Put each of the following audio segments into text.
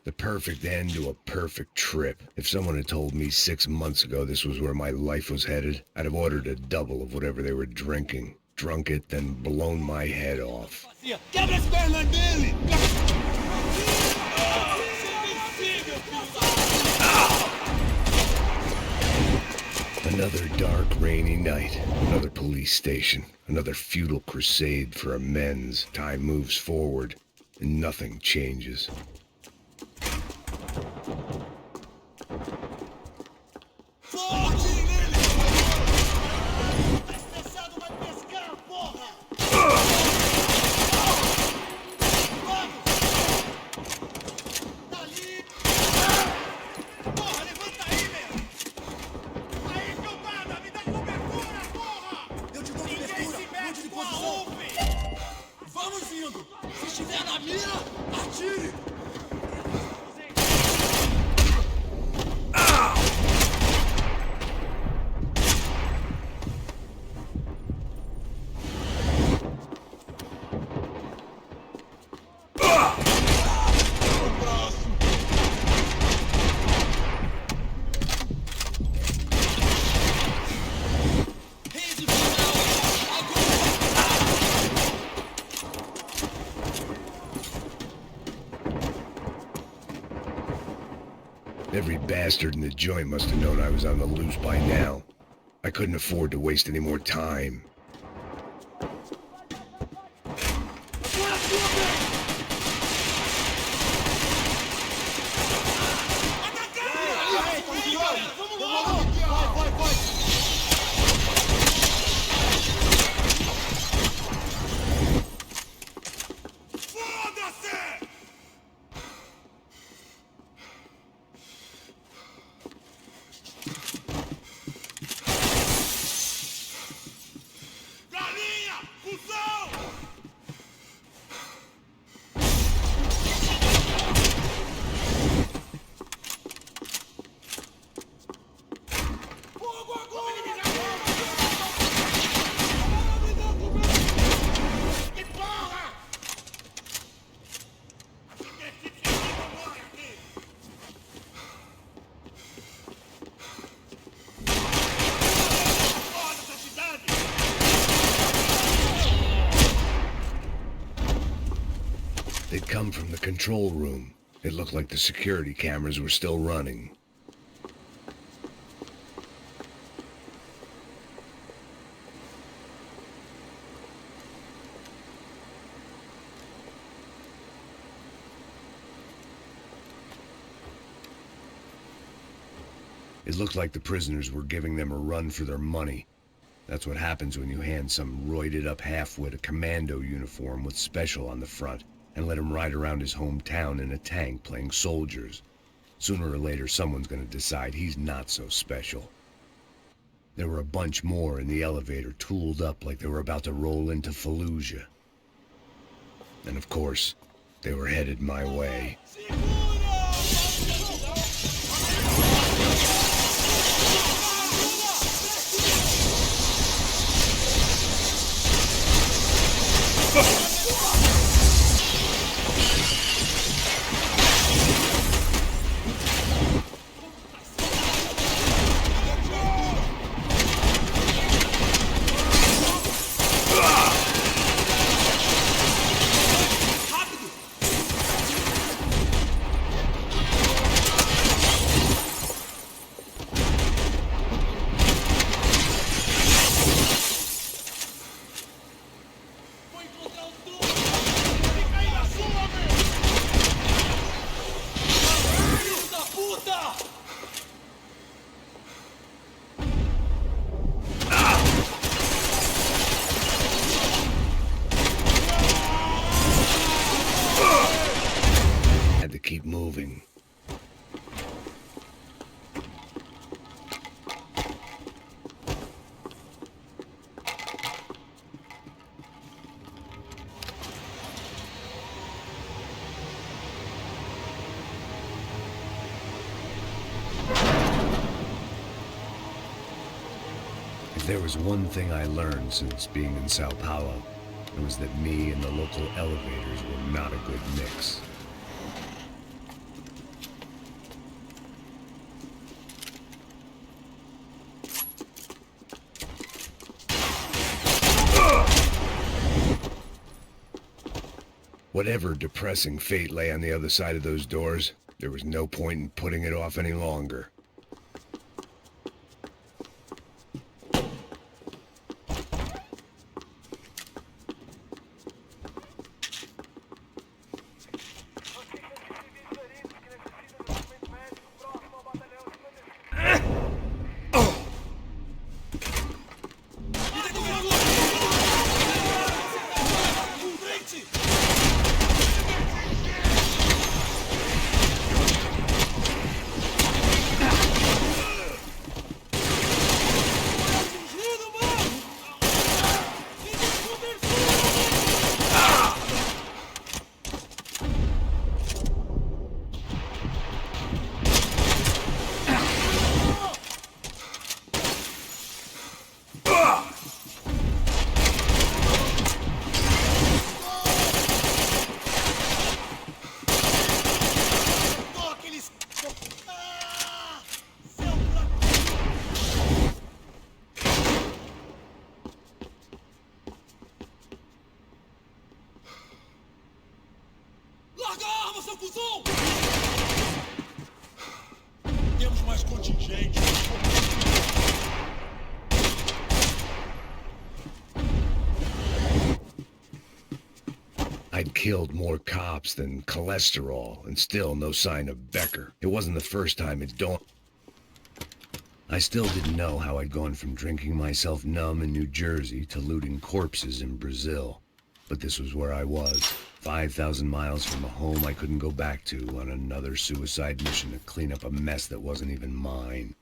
The perfect end to a perfect trip. If someone had told me 6 months ago this was where my life was headed, I'd have ordered a double of whatever they were drinking. Drunk it, then blown my head off. Another dark, rainy night. Another police station. Another futile crusade for amends. Time moves forward, and nothing changes. Every bastard in the joint must have known I was on the loose by now. I couldn't afford to waste any more time. They'd come from the control room. It looked like the security cameras were still running. It looked like the prisoners were giving them a run for their money. That's what happens when you hand some roided-up halfwit a commando uniform with special on the front and let him ride around his hometown in a tank playing soldiers. Sooner or later, someone's gonna decide he's not so special. There were a bunch more in the elevator, tooled up like they were about to roll into Fallujah. And of course, they were headed my way. Keep moving. If there was one thing I learned since being in Sao Paulo, it was that me and the local elevators were not a good mix. Whatever depressing fate lay on the other side of those doors, there was no point in putting it off any longer. I'd killed more cops than cholesterol, and still no sign of Becker. It wasn't the first time it dawned. I still didn't know how I'd gone from drinking myself numb in New Jersey to looting corpses in Brazil. But this was where I was, 5,000 miles from a home I couldn't go back to, on another suicide mission to clean up a mess that wasn't even mine.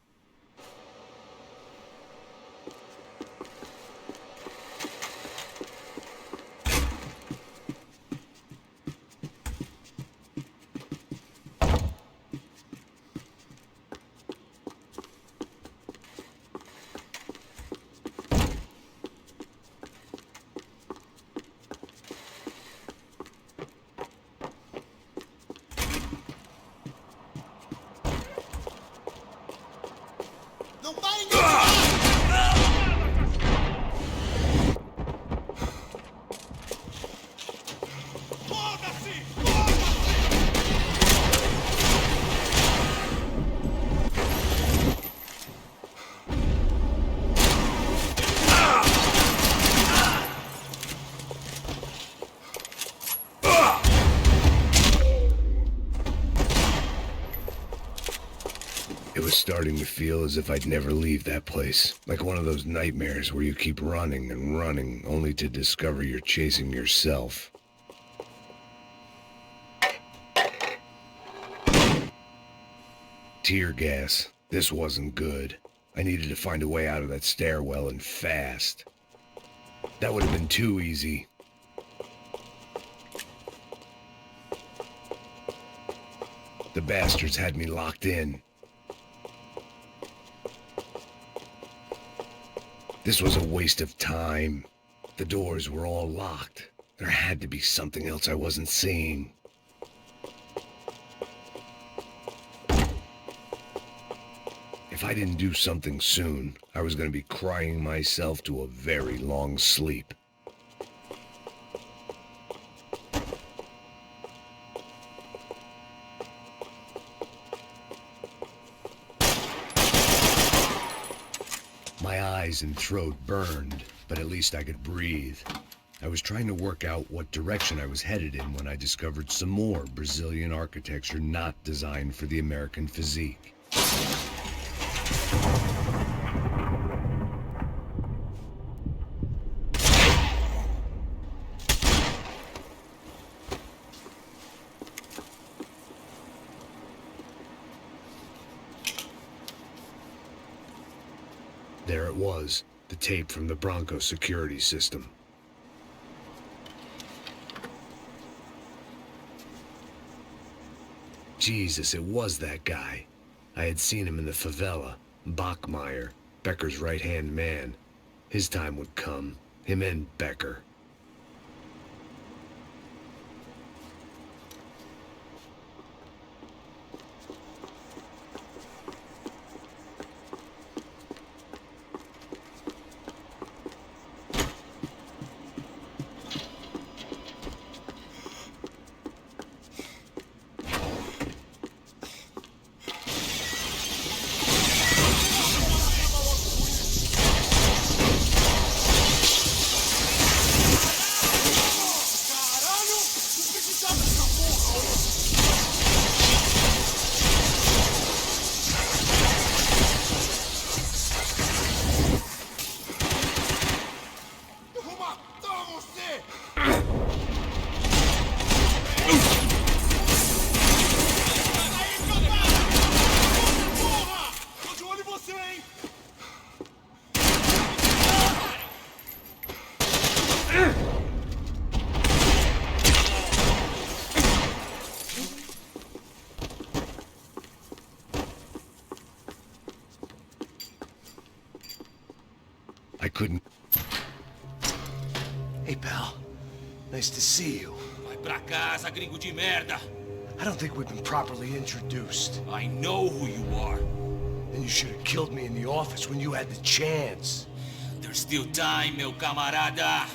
It was starting to feel as if I'd never leave that place. Like one of those nightmares where you keep running and running, only to discover you're chasing yourself. Tear gas. This wasn't good. I needed to find a way out of that stairwell, and fast. That would have been too easy. The bastards had me locked in. This was a waste of time. The doors were all locked. There had to be something else I wasn't seeing. If I didn't do something soon, I was going to be crying myself to a very long sleep. My eyes and throat burned, but at least I could breathe. I was trying to work out what direction I was headed in when I discovered some more Brazilian architecture not designed for the American physique. There it was, the tape from the Bronco security system. Jesus, it was that guy. I had seen him in the favela. Bachmeyer, Becker's right-hand man. His time would come. Him and Becker. couldn't... Hey, pal. Nice to see you. Vai pra casa, gringo de merda! I don't think we've been properly introduced. I know who you are. Then you should have killed me in the office when you had the chance. There's still time, meu camarada.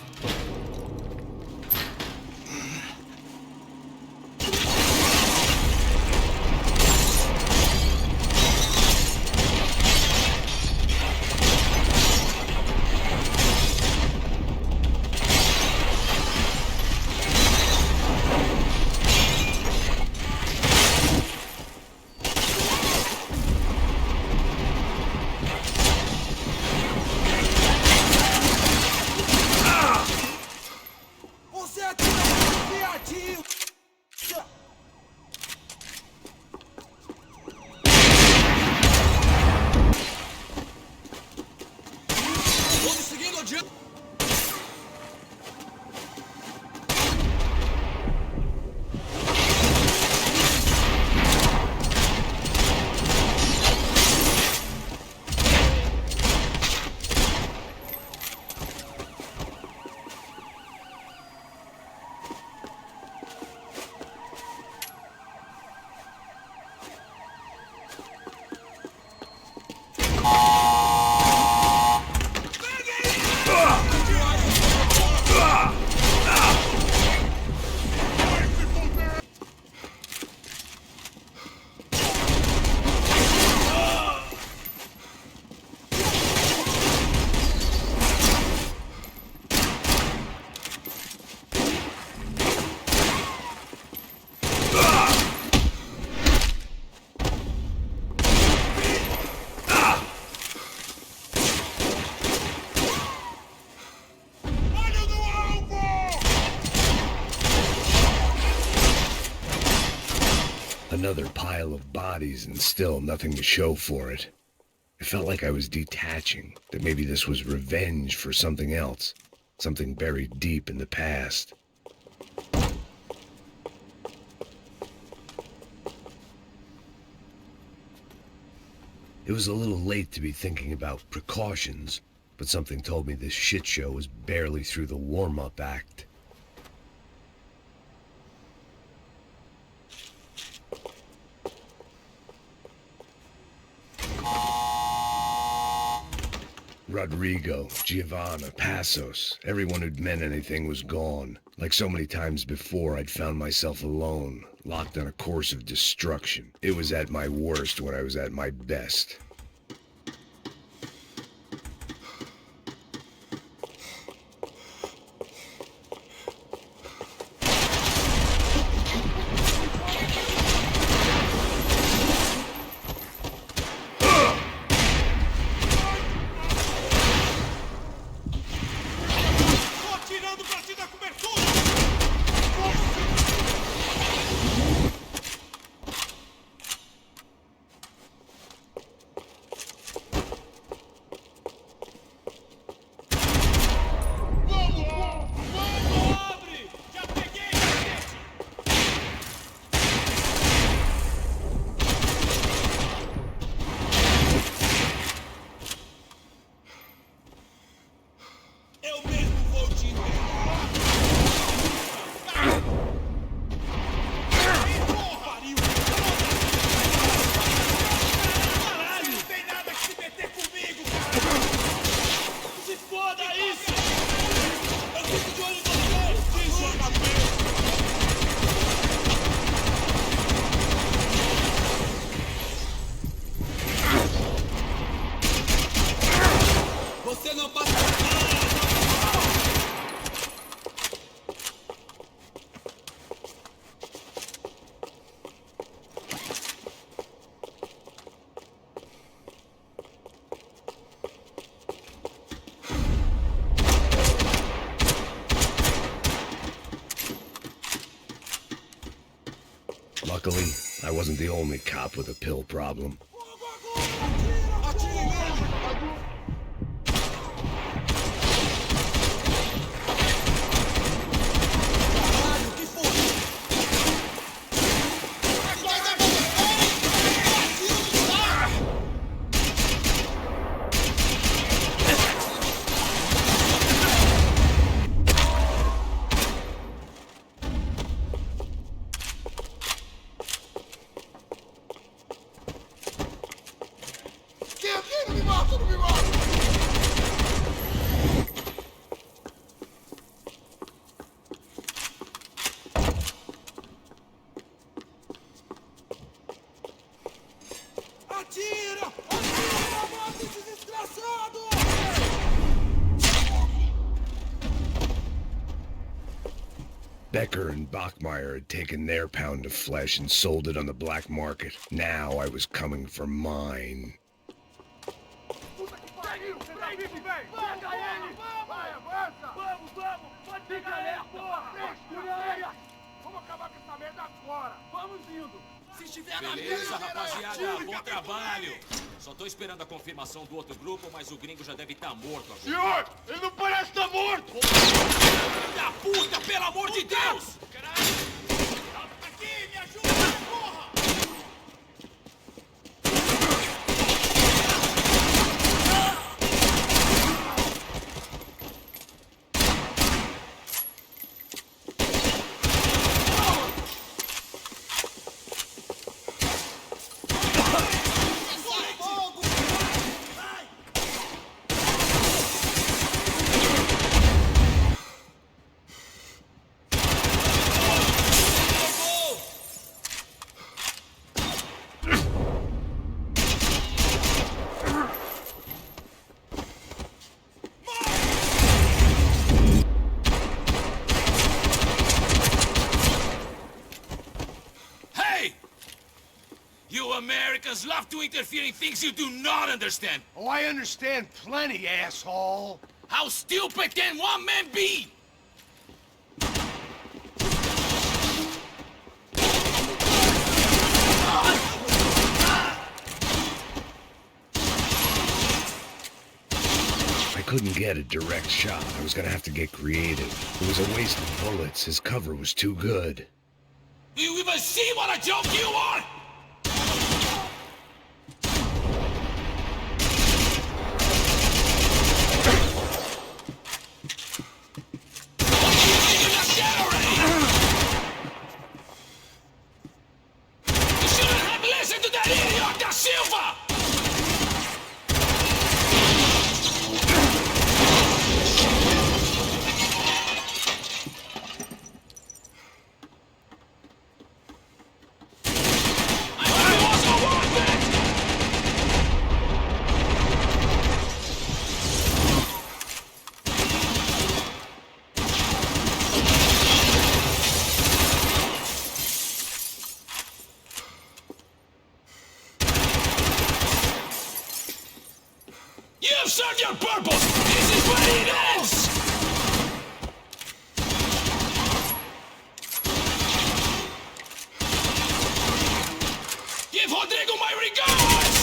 Another pile of bodies and still nothing to show for it. It felt like I was detaching, that maybe this was revenge for something else, something buried deep in the past. It was a little late to be thinking about precautions, but something told me this shit show was barely through the warm-up act. Rodrigo, Giovanna, Passos, everyone who'd meant anything was gone. Like so many times before, I'd found myself alone, locked on a course of destruction. It was at my worst when I was at my best. Luckily, I wasn't the only cop with a pill problem. Becker and Bachmeyer had taken their pound of flesh and sold it on the black market. Now I was coming for mine. Beleza, rapaziada, bom trabalho. Só tô esperando a confirmação do outro grupo, mas o gringo já deve estar morto agora. Senhor, ele não parece estar morto! Filho da puta, pelo amor de Deus! Aqui, me ajuda, porra! Americans love to interfere in things you do not understand. Oh, I understand plenty, asshole. How stupid can one man be? I couldn't get a direct shot. I was gonna have to get creative. It was a waste of bullets. His cover was too good. Do you even see what a joke you are? You've served your purpose! This is where it ends! Give Rodrigo my regards!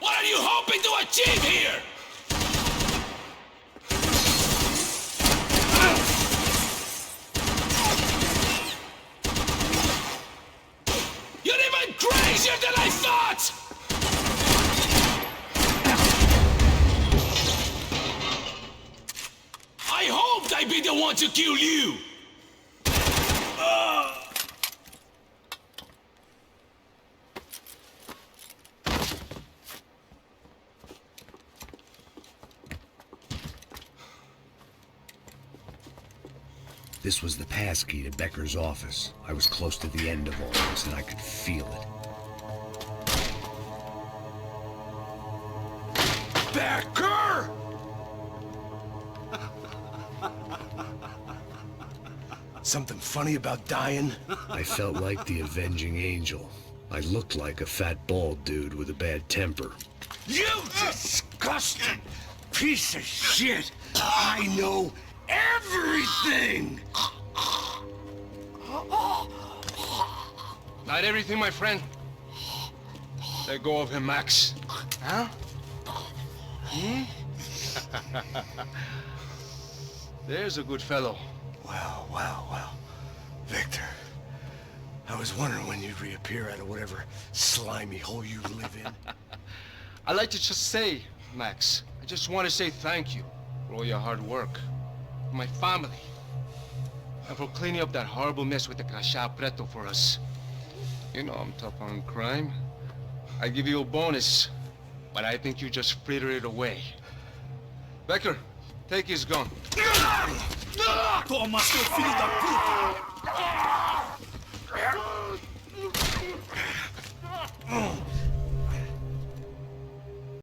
What are you hoping to achieve here? Crazier than I thought! I hoped I'd be the one to kill you! This was the passkey to Becker's office. I was close to the end of all this, and I could feel it. Becker! Something funny about dying? I felt like the avenging angel. I looked like a fat bald dude with a bad temper. You disgusting piece of shit! I know everything! Not everything, my friend. Let go of him, Max. Huh? There's a good fellow. Well. Victor, I was wondering when you'd reappear out of whatever slimy hole you live in. I'd like to just say, Max, I just want to say thank you for all your hard work. For my family. And for cleaning up that horrible mess with the Crachá Preto for us. You know I'm tough on crime. I give you a bonus, but I think you just frittered it away. Becker, take his gun. Toma, seu filho da puta! Ugh.